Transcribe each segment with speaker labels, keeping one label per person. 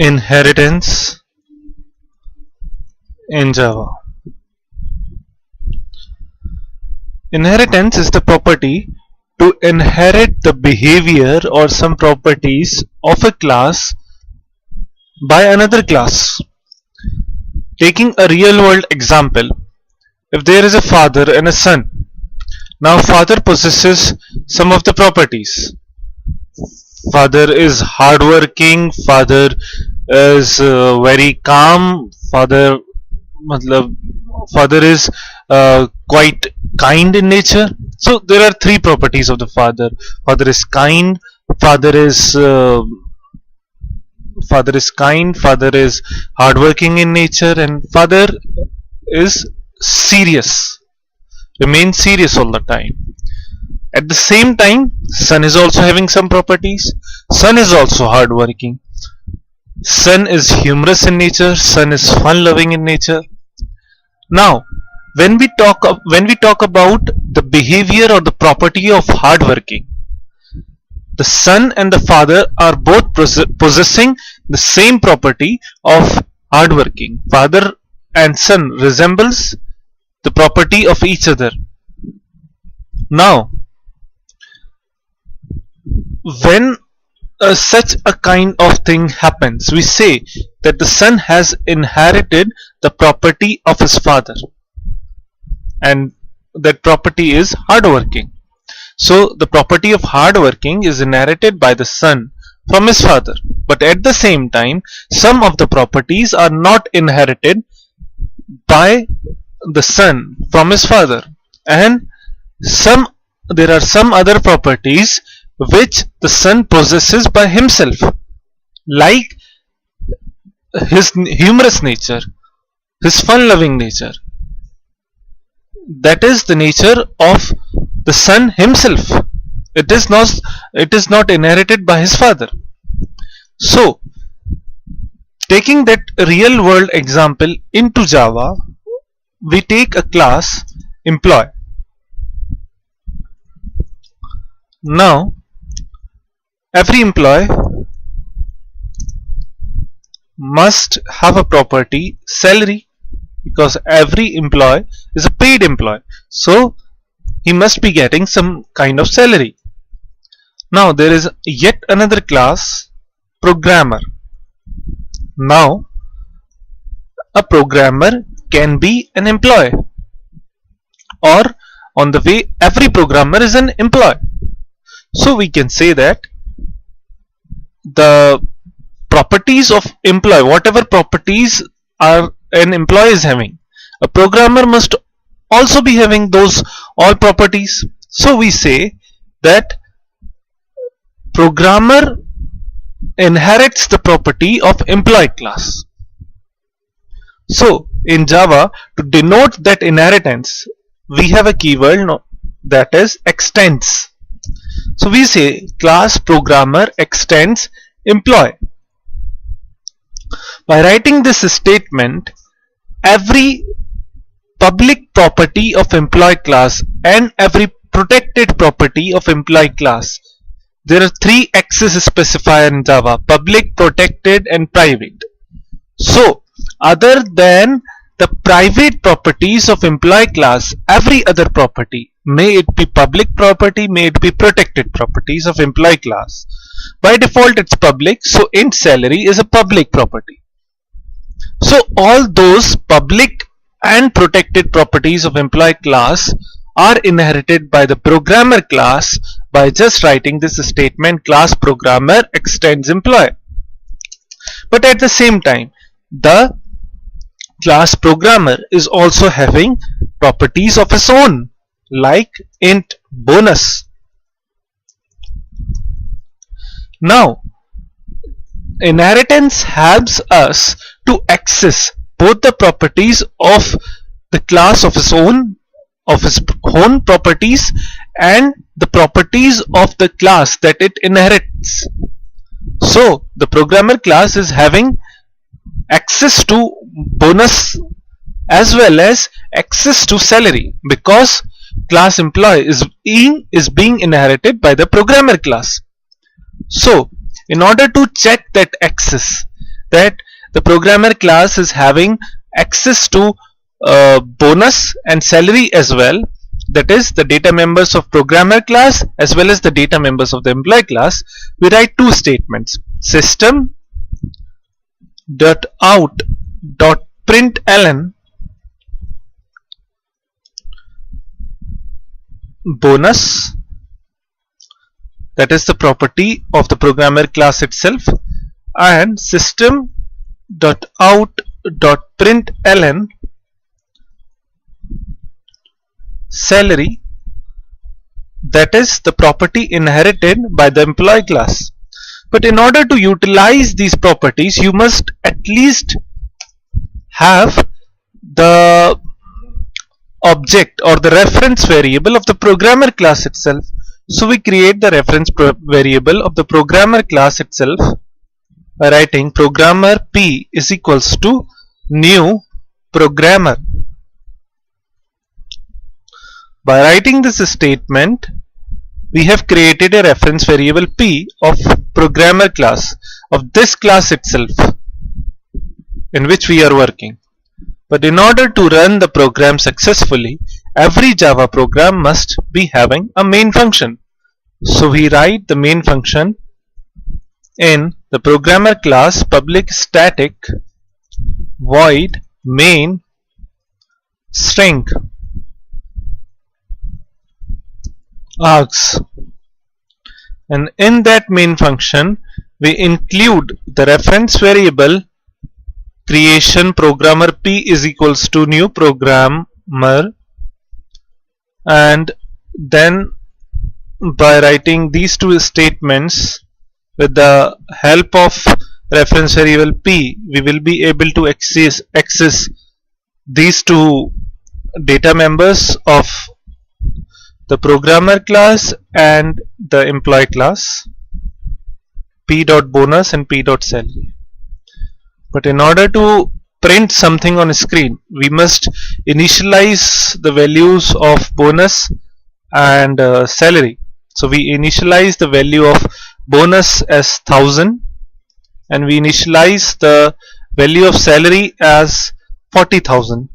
Speaker 1: Inheritance in Java. Inheritance is the property to inherit the behavior or some properties of a class by another class. Taking a real world example, if there is a father and a son, now father possesses some of the properties. Father is hardworking, father is very calm, father is quite kind in nature. So there are three properties of the father. Father is kind, father is father is hardworking in nature, and father is serious, remains serious all the time. At the same time, son is also having some properties. Son is also hardworking. Son is humorous in nature. Son is fun-loving in nature. Now, when we talk about the behavior or the property of hardworking, the son and the father are both possessing the same property of hardworking. Father and son resembles the property of each other. Now, when such a kind of thing happens, we say that the son has inherited the property of his father, and that property is hardworking. So the property of hardworking is inherited by the son from his father, but at the same time some of the properties are not inherited by the son from his father, and there are some other properties which the son possesses by himself, like his humorous nature, his fun-loving nature. That is the nature of the son himself. It is not inherited by his father. So, taking that real world example into Java, we take a class employee. Now, every employee must have a property salary, because every employee is a paid employee, so he must be getting some kind of salary. Now there is yet another class, programmer. Now a programmer can be an employee, or on the way every programmer is an employee. So we can say that the properties of employee, whatever properties are an employee is having, a programmer must also be having those all properties. So we say that programmer inherits the property of employee class. So in Java, to denote that inheritance, we have a keyword that is extends. So we say class programmer extends employee. By writing this statement, every public property of employee class and every protected property of employee class, there are three access specifiers in Java: public, protected, and private. So other than the private properties of employee class, every other property, may it be public property, may it be protected properties of employee class, by default it's public, so int salary is a public property. So all those public and protected properties of employee class are inherited by the programmer class by just writing this statement: class programmer extends employee. But at the same time, the class programmer is also having properties of its own, like int bonus. Now inheritance helps us to access both the properties of the class of its own properties, and the properties of the class that it inherits. So the programmer class is having access to bonus as well as access to salary, because class employee is being inherited by the programmer class. So in order to check that access, that the programmer class is having access to bonus and salary as well. That is the data members of programmer class as well as the data members of the employee class. We write two statements: system dot out dot println bonus, that is the property of the programmer class itself, and system dot out dot println salary, that is the property inherited by the employee class. But in order to utilize these properties, you must at least have the object or the reference variable of the programmer class itself. So we create the reference variable of the programmer class itself by writing programmer p is equals to new programmer. By writing this statement, we have created a reference variable p of programmer class, of this class itself in which we are working. But in order to run the program successfully, every Java program must be having a main function. So we write the main function in the programmer class public static void main string args, and in that main function we include the reference variable creation programmer p is equals to new programmer, and then by writing these two statements with the help of reference variable p, we will be able to access these two data members of the programmer class and the employee class, p dot bonus and p dot salary. But in order to print something on a screen, we must initialize the values of bonus and salary. So we initialize the value of bonus as 1000 and we initialize the value of salary as 40,000.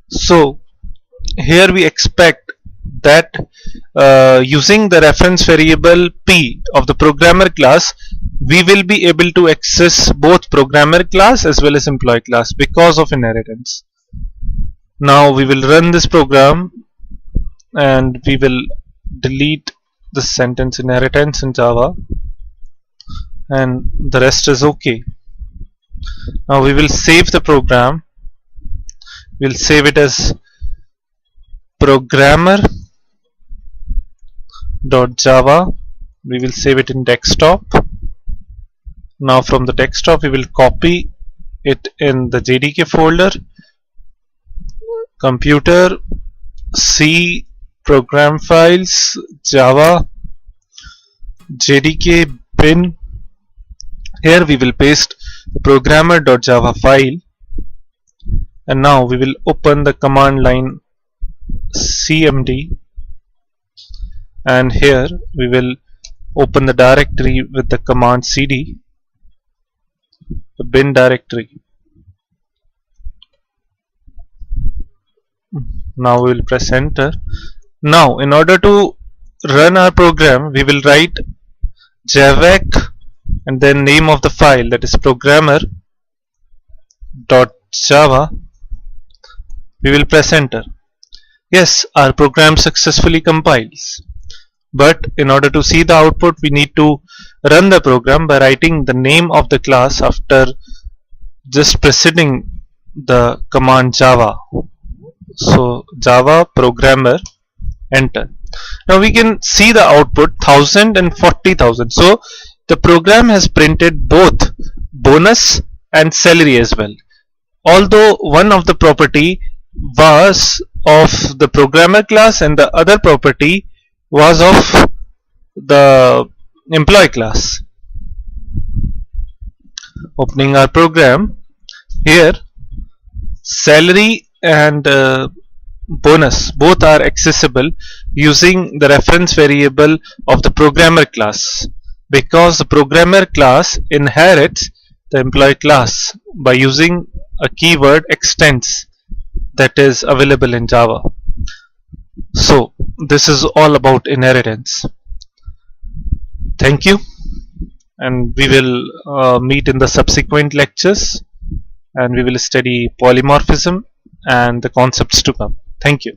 Speaker 1: So here we expect that using the reference variable p of the programmer class, we will be able to access both programmer class as well as employee class because of inheritance. Now we will run this program and we will delete the sentence inheritance in Java, and the rest is okay. Now we will save the program. We will save it as programmer.java. We will save it in desktop. Now from the desktop we will copy it in the JDK folder, computer, C, program files, Java, JDK bin. Here we will paste the programmer.java file, and now we will open the command line cmd, and here we will open the directory with the command cd, the bin directory. Now we will press enter. Now in order to run our program, we will write javac and then name of the file, that is programmer.java. We will press enter. Yes, our program successfully compiles. But in order to see the output, we need to run the program by writing the name of the class after just preceding the command Java. So Java programmer, enter. Now we can see the output 1000 and 40,000. So the program has printed both bonus and salary as well. Although one of the property was of the programmer class and the other property was of the employee class. Opening our program, here salary and bonus both are accessible using the reference variable of the programmer class, because the programmer class inherits the employee class by using a keyword extends that is available in Java. So this is all about inheritance. Thank you, and we will meet in the subsequent lectures, and we will study polymorphism and the concepts to come. Thank you.